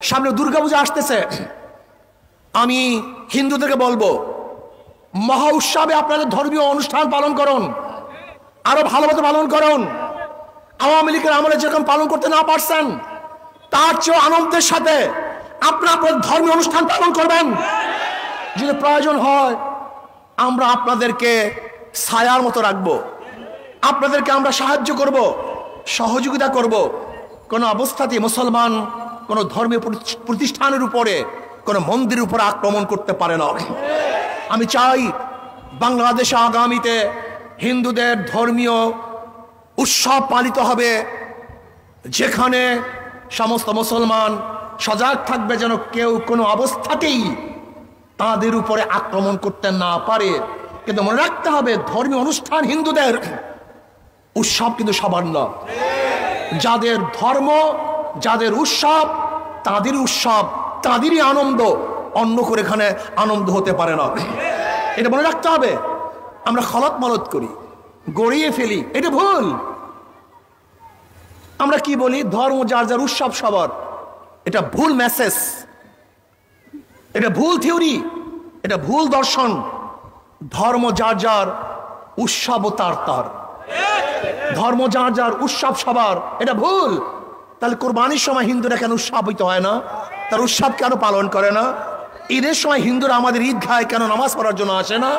সামনে দুর্গাপূজা আসতেছে। আমি হিন্দুদেরকে বলবো, মহা উৎসবে আপনাদের ধর্মীয় অনুষ্ঠান পালন করুন, আরো ভালোভাবে পালন করুন। আওয়ামী লীগের আমলে যেরকম পালন করতে না পারছেন, তার চেয়ে আনন্দের সাথে আপনার ধর্মীয় অনুষ্ঠান পালন করবেন। যদি প্রয়োজন হয় আমরা আপনাদেরকে ছায়ার মতো রাখবো, আপনাদেরকে আমরা সাহায্য করব, সহযোগিতা করব। কোনো অবস্থাতেই মুসলমান কোনো ধর্মীয় প্রতিষ্ঠানের উপরে, কোনো মন্দিরের উপরে আক্রমণ করতে পারে না। আমি চাই বাংলাদেশে আগামীতে হিন্দুদের ধর্মীয় উৎসব পালিত হবে, যেখানে সমস্ত মুসলমান সজাগ থাকবে যেন কেউ কোনো অবস্থাতেই তাদের উপরে আক্রমণ করতে না পারে। কিন্তু মনে রাখতে হবে, ধর্মীয় অনুষ্ঠান হিন্দুদের, উৎসব কিন্তু সবার না। যাদের ধর্ম, যাদের উৎসব, তাদের উৎসব, তাদেরই আনন্দ, অন্য করে এখানে আনন্দ হতে পারে না। এটা মনে রাখতে হবে। আমরা খলত মলত করি, গড়িয়ে ফেলি, এটা ভুল। আমরা কি বলি, ধর্ম যার যার, উৎসব সবার। এটা ভুল মেসেজ, এটা ভুল থিওরি, এটা ভুল দর্শন। ধর্ম যার যার, উৎসব তার তার। ধর্ম যার যার, উৎসব সবার, এটা ভুল। তাহলে কোরবানির সময় হিন্দুরা কেন উৎসবিত হয় না? তার উৎসব কেন পালন করে না? ঈদের সময় হিন্দুরা আমাদের ঈদগাহে কেন নামাজ পড়ার জন্য আসে না?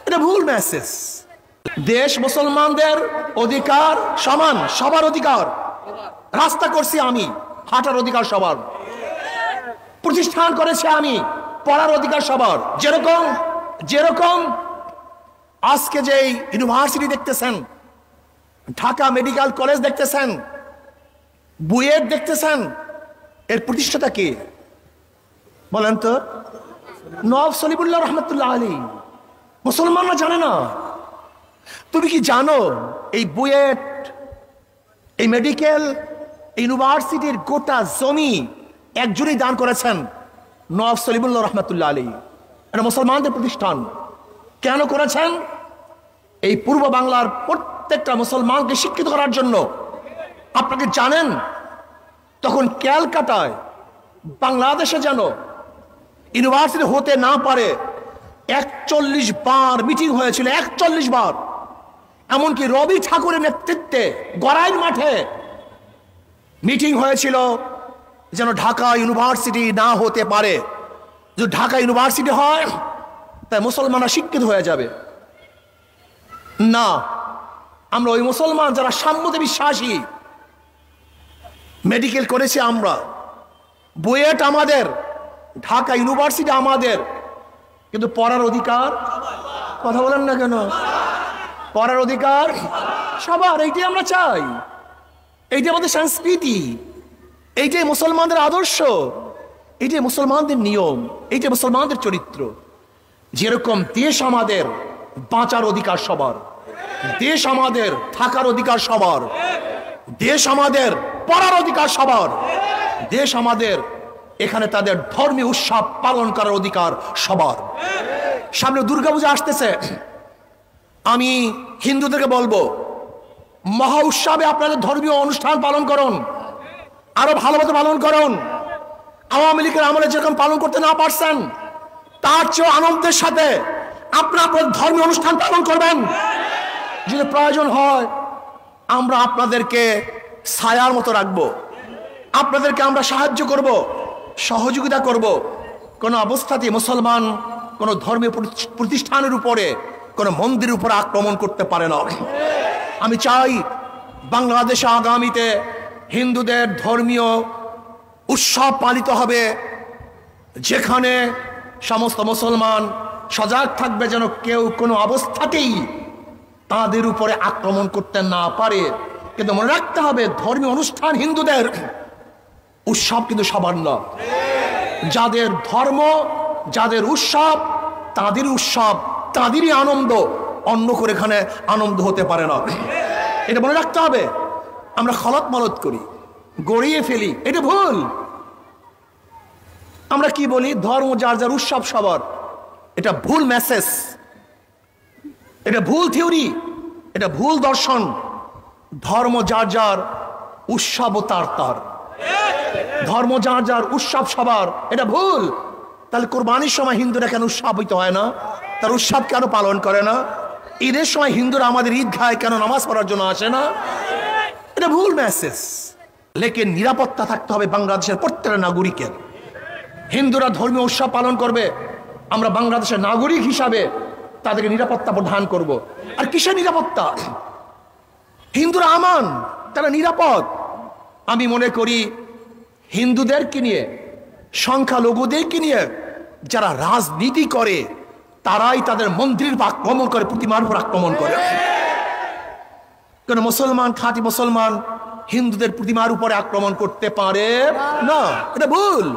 এটা ভুল মেসেজ। দেশ মুসলমানদের অধিকার সমান, সবার অধিকার। রাস্তা করছি আমি, হাঁটার অধিকার সবার। প্রতিষ্ঠান করেছে আমি, পড়ার অধিকার সবার। যেরকম যেরকম আজকে যে ইউনিভার্সিটি দেখতেছেন, ঢাকা মেডিকেল কলেজ দেখতেছেন, বুয়েট দেখতেছেন, এর প্রতিষ্ঠাতা কে বলেন তো? নওয়াব সলিমুল্লাহ রহমতুল্লাহ আলী। মুসলমানরা জানে না। তুমি কি জানো এই বুয়েট, এই মেডিকেল ইউনিভার্সিটির গোটা জমি একজনই দান করেছেন? নওয়াব সলিমুল্লাহ রহমতুল্লাহ আলী। এটা মুসলমানদের প্রতিষ্ঠান। কেন করেছেন? এই পূর্ব বাংলার প্রত্যেকটা মুসলমানকে শিক্ষিত করার জন্য। আপনাকে জানেন, তখন ক্যালকাটায় বাংলাদেশে যেন ইউনিভার্সিটি হতে না পারে 41 বার মিটিং হয়েছিল, 41 বার। এমনকি রবি ঠাকুরের নেতৃত্বে গড়াইল মাঠে মিটিং হয়েছিল যেন ঢাকা ইউনিভার্সিটি না হতে পারে। যদি ঢাকা ইউনিভার্সিটি হয় তাই মুসলমানরা শিক্ষিত হয়ে যাবে। না, আমরা ওই মুসলমান যারা সাম্যতে বিশ্বাসী, মেডিকেল করেছি আমরা, বুয়েট আমাদের, ঢাকা ইউনিভার্সিটি আমাদের, কিন্তু পড়ার অধিকার, কথা বলেন না কেন? পড়ার অধিকার সবার। এইটাই আমরা চাই, এইটাই আমাদের সংস্কৃতি, এইটাই মুসলমানদের আদর্শ, এইটাই মুসলমানদের নিয়ম, এইটাই মুসলমানদের চরিত্র। যেরকম দেশ আমাদের, বাঁচার অধিকার সবার। দেশ আমাদের, থাকার অধিকার সবার। দেশ আমাদের, পড়ার অধিকার সবার। দেশ আমাদের, এখানে তাদের ধর্মীয় উৎসব পালন করার অধিকার সবার। সামনে দুর্গাপূজা আসতেছে। আমি হিন্দুদেরকে বলবো, মহা উৎসবে আপনাদের ধর্মীয় অনুষ্ঠান পালন করুন, আরো ভালোভাবে পালন করুন। আওয়ামী লীগের আমলে যেরকম পালন করতে না পারছেন, তার চেয়ে আনন্দের সাথে আপনার ধর্মীয় অনুষ্ঠান পালন করবেন। যদি প্রয়োজন হয় আমরা আপনাদেরকে ছায়ার মতো রাখবো, আপনাদেরকে আমরা সাহায্য করব, সহযোগিতা করব। কোনো অবস্থাতেই মুসলমান কোনো ধর্মীয় প্রতিষ্ঠানের উপরে, কোনো মন্দিরের উপরে আক্রমণ করতে পারে না। আমি চাই বাংলাদেশে আগামীতে হিন্দুদের ধর্মীয় উৎসব পালিত হবে, যেখানে সমস্ত মুসলমান সজাগ থাকবে যেন কেউ কোনো অবস্থাতেই তাদের উপরে আক্রমণ করতে না পারে। কিন্তু মনে রাখতে হবে, ধর্মীয় অনুষ্ঠান হিন্দুদের, উৎসব কিন্তু সবার না। যাদের ধর্ম, যাদের উৎসব, তাদের উৎসব, তাদেরই আনন্দ, অন্য করে এখানে আনন্দ হতে পারে না। এটা মনে রাখতে হবে। আমরা খলত মলত করি, গড়িয়ে ফেলি, এটা ভুল। আমরা কি বলি, ধর্ম যার যার, উৎসব সবার। এটা ভুল মেসেজ, এটা ভুল থিওরি, এটা ভুল দর্শন। ধর্ম যার যার, উৎসব তার তার। ধর্ম যার যার, উৎসব সবার, এটা ভুল। তাহলে কোরবানির সময় হিন্দুরা কেন উৎসবিত হয় না? তার উৎসব কেন পালন করে না? ঈদের সময় হিন্দুরা আমাদের ঈদগাহে কেন নামাজ পড়ার জন্য আসে না? এটা ভুল মেসেজ। লেকিন নিরাপত্তা থাকতে হবে বাংলাদেশের প্রত্যেকটা নাগরিকের। হিন্দুরা ধর্মীয় উৎসব পালন করবে, আমরা বাংলাদেশের নাগরিক হিসাবে তাদেরকে নিরাপত্তা প্রদান করব। আর কিসের নিরাপত্তা? হিন্দুরা আমান, তারা নিরাপদ। আমি মনে করি হিন্দুদেরকে নিয়ে, সংখ্যালঘুদেরকে নিয়ে যারা রাজনীতি করে তারাই তাদের মন্দিরের উপর আক্রমণ করে, প্রতিমার উপর আক্রমণ করে। কেন মুসলমান, খাঁটি মুসলমান হিন্দুদের প্রতিমার উপরে আক্রমণ করতে পারে না? এটা ভুল।